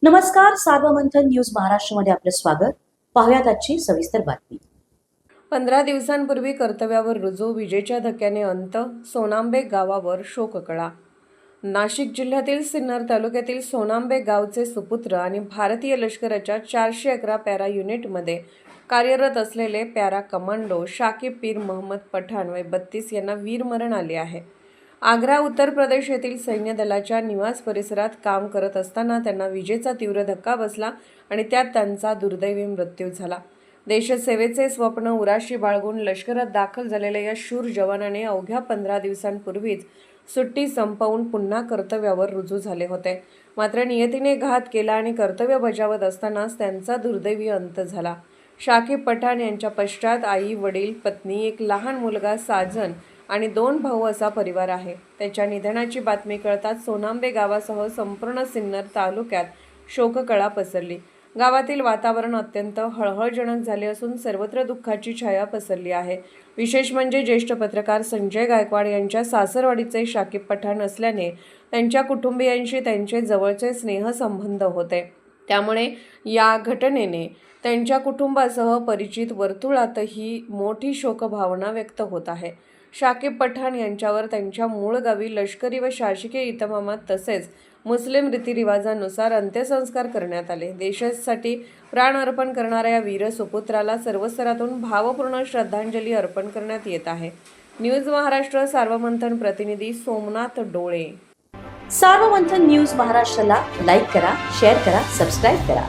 नमस्कार, सार्वमंथन न्यूज महाराष्ट्रमध्ये आपलं स्वागत. पाहुयात आजची सविस्तर बातमी. 15 दिवसांपूर्वी कर्तव्यावर रुजू, विजेच्या धक्क्याने अंत, सोनांबे गावावर शोककळा. नाशिक जिल्ह्यातील सिन्नर तालुक्यातील सोनांबे गावचे सुपुत्र आणि भारतीय लष्कराच्या 411 पॅरा युनिटमध्ये कार्यरत असलेले पॅरा कमांडो शाकिब पीर मोहम्मद पठाण वय 32 यांना वीरमरण आले आहे. आग्रा, उत्तर प्रदेश येथील सैन्य दलाच्या निवास परिसरात काम करत असताना त्यांना विजेचा तीव्र धक्का बसला आणि त्यात त्यांचा दुर्दैवी मृत्यू झाला. देशसेवेचे स्वप्न उराशी बाळगून लष्करात दाखल झालेल्या या शूर जवानाने अवघ्या 15 दिवसांपूर्वीच सुट्टी संपवून पुन्हा कर्तव्यावर रुजू झाले होते. मात्र नियतीने घात केला आणि कर्तव्य बजावत असतानाच त्यांचा दुर्दैवी अंत झाला. शाकिब पठाण यांच्या पश्चात आई, वडील, पत्नी, एक लहान मुलगा साजन आणि 2 भाऊ असा परिवार आहे. त्याच्या निधनाची बातमी कळताच सोनांबे गावासह संपूर्ण सिन्नर तालुक्यात शोककळा पसरली. गावातील वातावरण अत्यंत हळहळजनक झाले असून सर्वत्र दुःखाची छाया पसरली आहे. विशेष म्हणजे ज्येष्ठ पत्रकार संजय गायकवाड यांच्या सासरवाडीचे शाकिब पठाण असल्याने त्यांच्या कुटुंबियांशी त्यांचे जवळचे स्नेहसंबंध होते. त्यामुळे या घटनेने त्यांच्या कुटुंबासह परिचित वर्तुळातही मोठी शोकभावना व्यक्त होत आहे. शाकिब पठाण यांच्यावर त्यांच्या मूळ गावी लष्करी व शासकीय इतमामात तसेच मुस्लिम रीतिरिवाजानुसार अंत्यसंस्कार करण्यात आले. देशासाठी प्राण अर्पण करणाऱ्या या वीर सुपुत्राला सर्व स्तरातून भावपूर्ण श्रद्धांजली अर्पण करण्यात येत आहे. न्यूज महाराष्ट्र सार्वमंथन प्रतिनिधी सोमनाथ डोळे. सार्वमंथन न्यूज महाराष्ट्राला लाईक करा, शेअर करा, सबस्क्राईब करा.